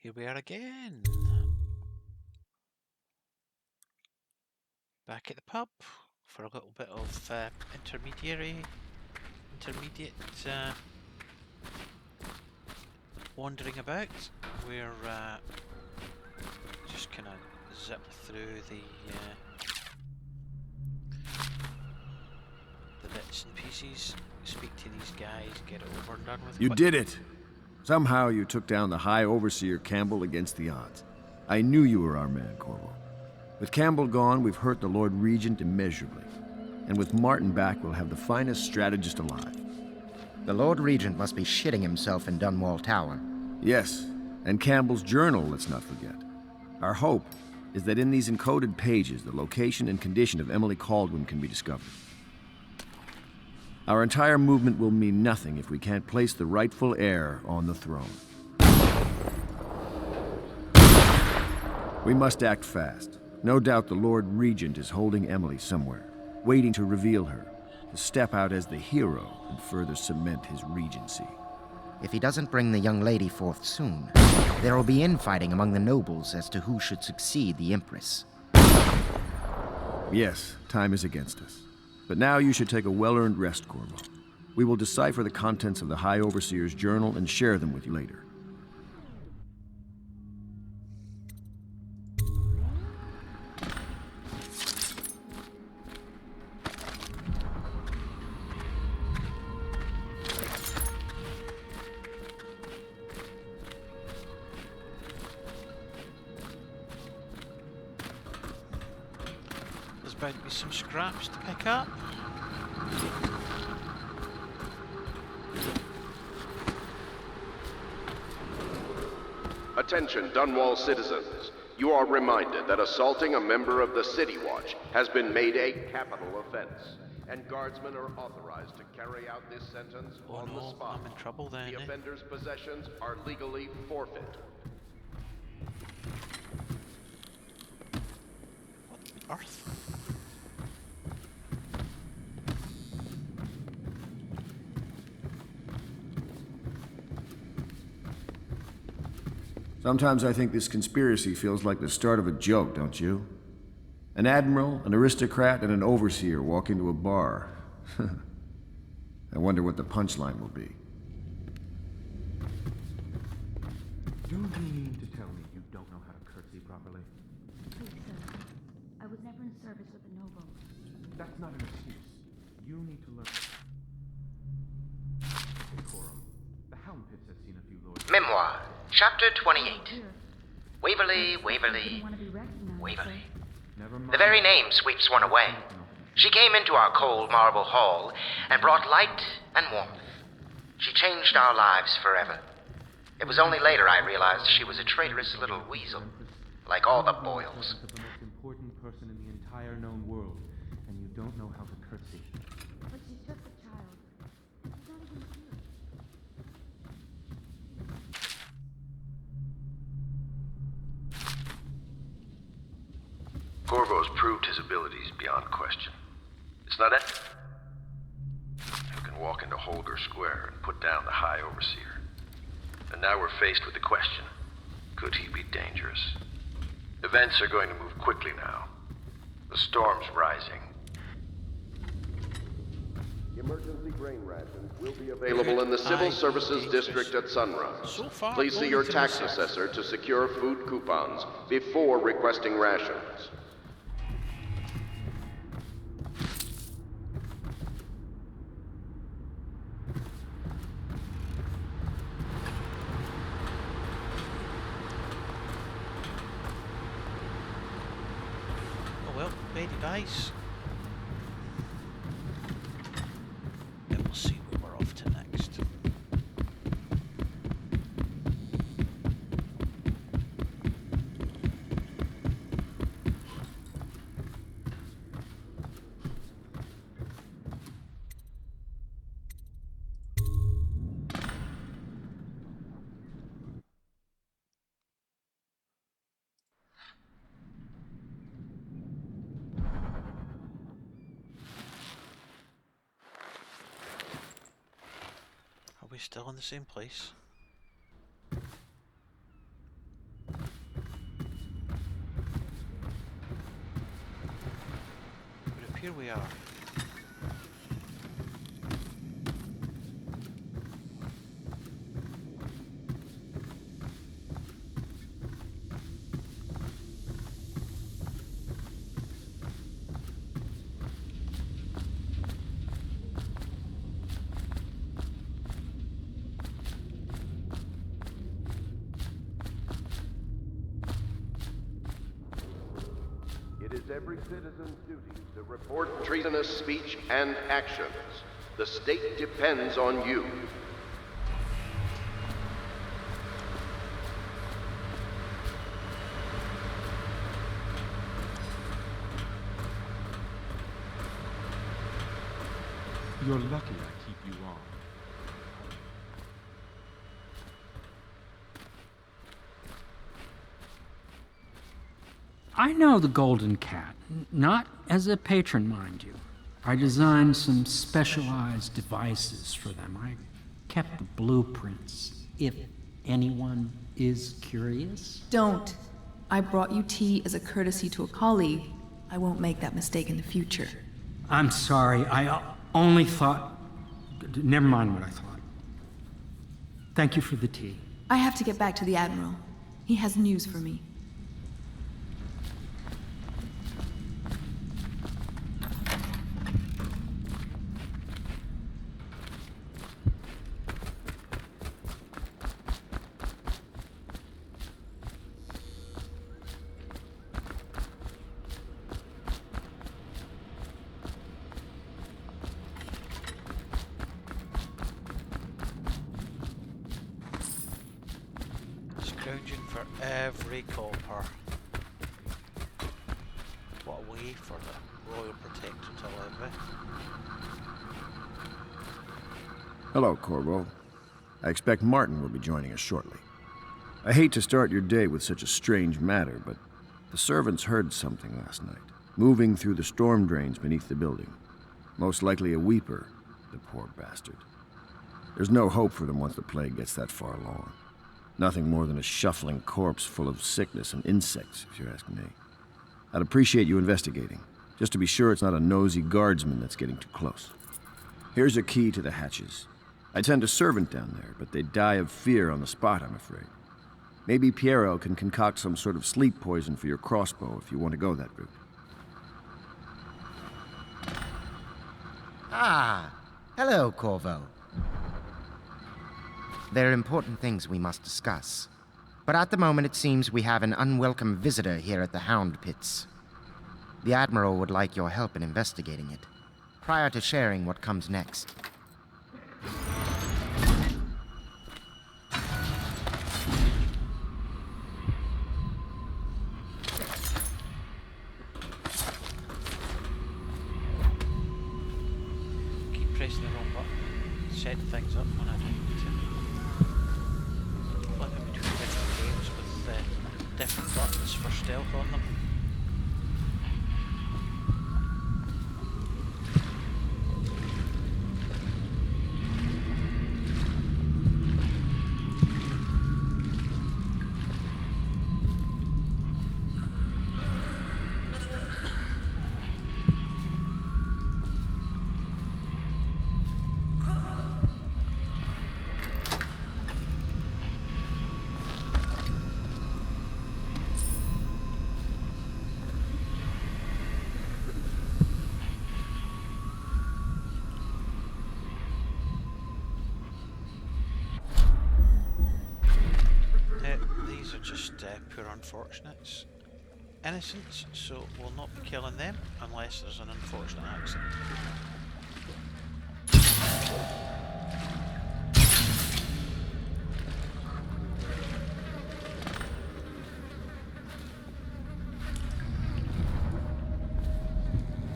Here we are again. Back at the pub for a little bit of intermediate wandering about. We're just kind of zip through the bits and pieces, speak to these guys, get it over and done with. You did it! Somehow you took down the High Overseer Campbell against the odds. I knew you were our man, Corvo. With Campbell gone, we've hurt the Lord Regent immeasurably. And with Martin back, we'll have the finest strategist alive. The Lord Regent must be shitting himself in Dunwall Tower. Yes, and Campbell's journal, let's not forget. Our hope is that in these encoded pages, the location and condition of Emily Caldwin can be discovered. Our entire movement will mean nothing if we can't place the rightful heir on the throne. We must act fast. No doubt the Lord Regent is holding Emily somewhere, waiting to reveal her, to step out as the hero and further cement his regency. If he doesn't bring the young lady forth soon, there will be infighting among the nobles as to who should succeed the Empress. Yes, time is against us. But now you should take a well-earned rest, Corvo. We will decipher the contents of the High Overseer's journal and share them with you later. There's bound to be some scraps to pick up. Attention, Dunwall citizens. You are reminded that assaulting a member of the City Watch has been made a capital offense, and guardsmen are authorized to carry out this sentence on the spot. I'm in trouble then. The offender's possessions are legally forfeit. What on earth? Sometimes I think this conspiracy feels like the start of a joke, don't you? An admiral, an aristocrat, and an overseer walk into a bar. I wonder what the punchline will be. Do you mean to tell me you don't know how to curtsy properly? Please, sir. I was never in service with the nobles. That's not an excuse. You need to learn. Decorum. The Helm Pits has seen a few lords. Memoir, Chapter 28. Here. Waverly, Didn't Waverly, want to be recognized, Waverly. Never mind. The very name sweeps one away. She came into our cold marble hall and brought light and warmth. She changed our lives forever. It was only later I realized she was a traitorous little weasel, like all the Boyles. Of the most important person in the entire known world, and you don't know how to curtsy. But she's just a child. She's not even here. Corvo's proved his abilities beyond question. It's not it who can walk into Holger Square and put down the High Overseer. And now we're faced with the question, could he be dangerous? Events are going to move quickly now. The storm's rising. Emergency grain rations will be available in the Civil Services District at sunrise. So far, Please see going your through tax this. assessor to secure food coupons before requesting rations. Oh well, lady dies. Then we'll see where we're off to next. Are we still in the same place? here we are. It is every citizen's duty to report treasonous speech and actions. The state depends on you. You're lucky I keep you on. I know the Golden Cat, not as a patron, mind you. I designed some specialized devices for them. I kept the blueprints, if anyone is curious. Don't. I brought you tea as a courtesy to a colleague. I won't make that mistake in the future. I'm sorry, I only thought... Never mind what I thought. Thank you for the tea. I have to get back to the Admiral. He has news for me. Scrounging for every copper. What a way for the Royal Protector to live with. Hello, Corvo. I expect Martin will be joining us shortly. I hate to start your day with such a strange matter, but the servants heard something last night, moving through the storm drains beneath the building. Most likely a weeper, the poor bastard. There's no hope for them once the plague gets that far along. Nothing more than a shuffling corpse full of sickness and insects, if you ask me. I'd appreciate you investigating, just to be sure it's not a nosy guardsman that's getting too close. Here's a key to the hatches. I tend a servant down there, but they die of fear on the spot, I'm afraid. Maybe Piero can concoct some sort of sleep poison for your crossbow if you want to go that route. Ah, hello, Corvo. There are important things we must discuss. But at the moment it seems we have an unwelcome visitor here at the Hound Pits. The Admiral would like your help in investigating it, prior to sharing what comes next. Keep pressing the wrong button. Set things up when I need to. Flipping between different games with different buttons for stealth on them. These are just pure unfortunates. Innocents, so we'll not be killing them unless there's an unfortunate accident.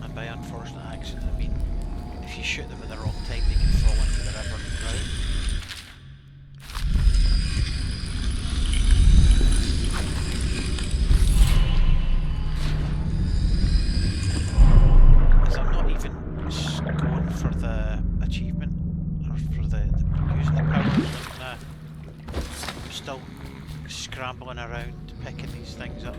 And by unfortunate accident, I mean if you shoot them at the wrong time, they can fall into the river and drown. Scrambling around, picking these things up.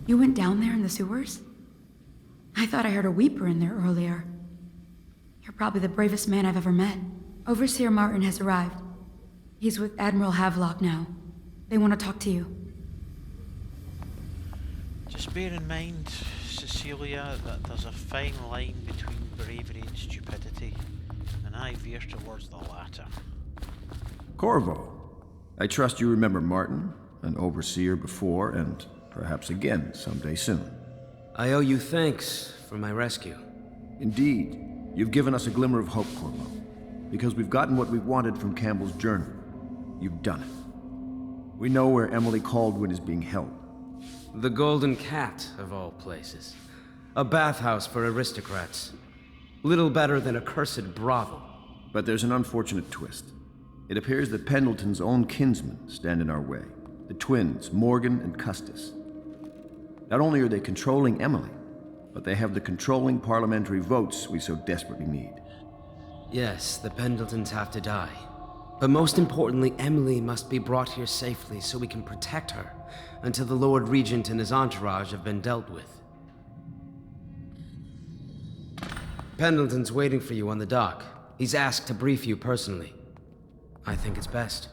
You went down there in the sewers? I thought I heard a weeper in there earlier. You're probably the bravest man I've ever met. Overseer Martin has arrived. He's with Admiral Havelock now. They want to talk to you. Just bear in mind, Cecilia, that there's a fine line between bravery and stupidity, and I veer towards the latter. Corvo, I trust you remember Martin, an overseer before, and perhaps again someday soon. I owe you thanks for my rescue. Indeed, you've given us a glimmer of hope, Corvo. Because we've gotten what we wanted from Campbell's journal. You've done it. We know where Emily Caldwin is being held. The Golden Cat, of all places. A bathhouse for aristocrats. Little better than a cursed brothel. But there's an unfortunate twist. It appears that Pendleton's own kinsmen stand in our way. The twins, Morgan and Custis. Not only are they controlling Emily, but they have the controlling parliamentary votes we so desperately need. Yes, the Pendletons have to die. But most importantly, Emily must be brought here safely so we can protect her until the Lord Regent and his entourage have been dealt with. Pendleton's waiting for you on the dock. He's asked to brief you personally. I think it's best.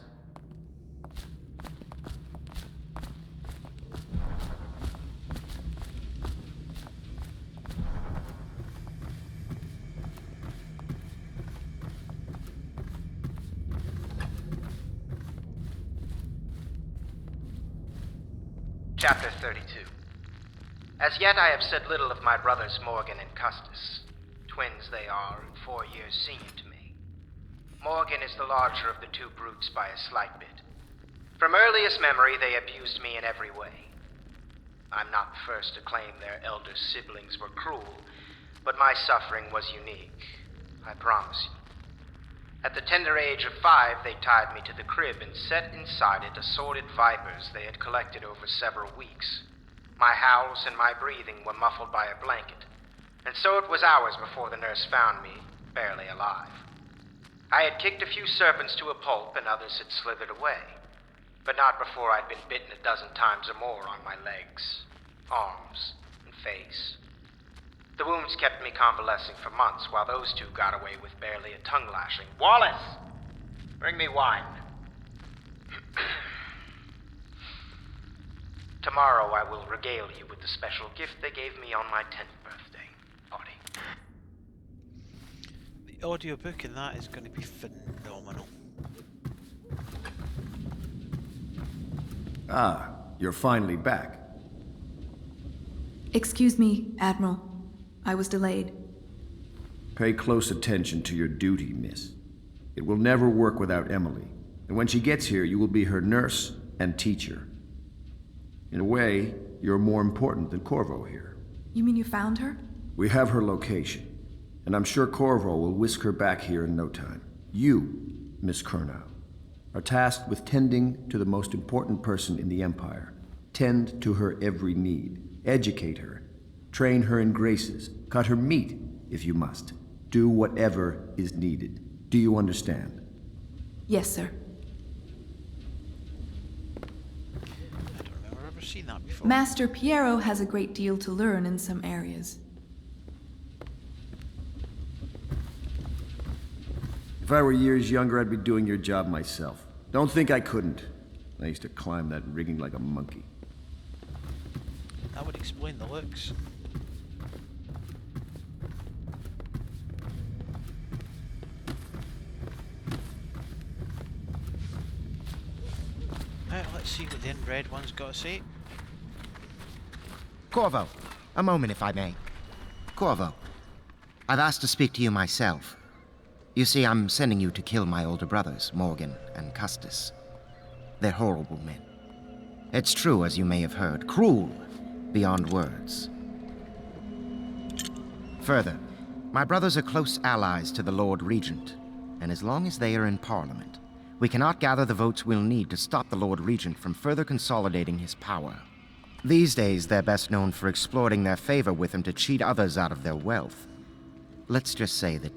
Chapter 32. As yet I have said little of my brothers Morgan and Custis. Twins they are, and 4 years senior to me. Morgan is the larger of the two brutes by a slight bit. From earliest memory they abused me in every way. I'm not the first to claim their elder siblings were cruel, but my suffering was unique, I promise you. At the tender age of 5, they tied me to the crib and set inside it assorted vipers they had collected over several weeks. My howls and my breathing were muffled by a blanket, and so it was hours before the nurse found me, barely alive. I had kicked a few serpents to a pulp and others had slithered away, but not before I'd been bitten a dozen times or more on my legs, arms, and face. The wounds kept me convalescing for months, while those two got away with barely a tongue lashing. Wallace! Bring me wine. Tomorrow I will regale you with the special gift they gave me on my 10th birthday party. The audiobook in that is going to be phenomenal. Ah, you're finally back. Excuse me, Admiral. I was delayed. Pay close attention to your duty, miss. It will never work without Emily, and when she gets here, you will be her nurse and teacher. In a way, you're more important than Corvo here. You mean you found her? We have her location, and I'm sure Corvo will whisk her back here in no time. You, Miss Kurnow, are tasked with tending to the most important person in the Empire. Tend to her every need. Educate her. Train her in graces. Cut her meat, if you must. Do whatever is needed. Do you understand? Yes, sir. I don't remember ever seen that before. Master Piero has a great deal to learn in some areas. If I were years younger, I'd be doing your job myself. Don't think I couldn't. I used to climb that rigging like a monkey. That would explain the looks. Let's see what the inbred one's got to say. Corvo, a moment if I may. Corvo, I've asked to speak to you myself. You see, I'm sending you to kill my older brothers, Morgan and Custis. They're horrible men. It's true, as you may have heard, cruel beyond words. Further, my brothers are close allies to the Lord Regent, and as long as they are in Parliament, we cannot gather the votes we'll need to stop the Lord Regent from further consolidating his power. These days, they're best known for exploiting their favor with him to cheat others out of their wealth. Let's just say that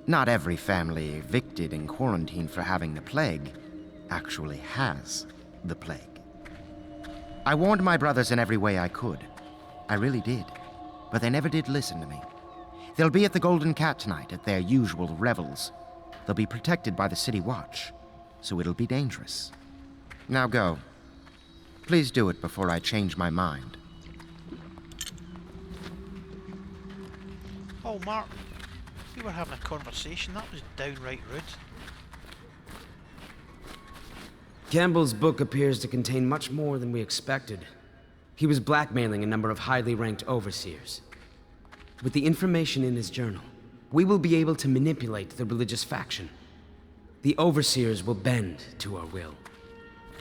not every family evicted and quarantined for having the plague actually has the plague. I warned my brothers in every way I could, I really did. But they never did listen to me. They'll be at the Golden Cat tonight at their usual revels. They'll be protected by the City Watch, so it'll be dangerous. Now go. Please do it before I change my mind. Oh, Martin, we were having a conversation. That was downright rude. Campbell's book appears to contain much more than we expected. He was blackmailing a number of highly ranked overseers. With the information in his journal, we will be able to manipulate the religious faction. The overseers will bend to our will.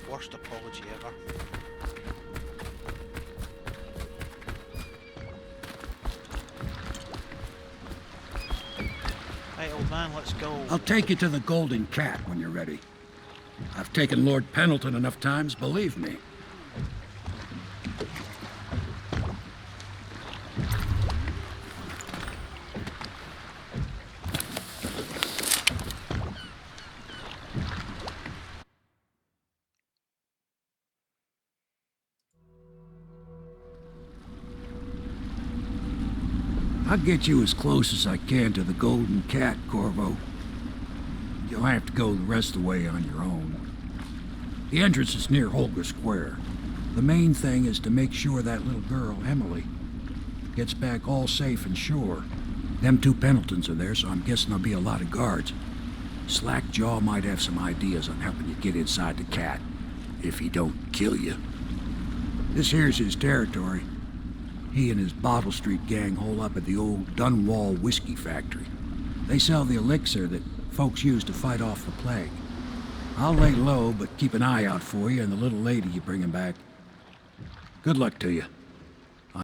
Worst apology ever. Right, old man, let's go. I'll take you to the Golden Cat when you're ready. I've taken Lord Pendleton enough times, believe me. I'll get you as close as I can to the Golden Cat, Corvo. You'll have to go the rest of the way on your own. The entrance is near Holger Square. The main thing is to make sure that little girl, Emily, gets back all safe and sure. Them two Pendletons are there, so I'm guessing there'll be a lot of guards. Slackjaw might have some ideas on helping you get inside the cat, if he don't kill you. This here's his territory. He and his Bottle Street gang hole up at the old Dunwall whiskey factory. They sell the elixir that folks use to fight off the plague. I'll lay low, but keep an eye out for you and the little lady you bringing back. Good luck to you.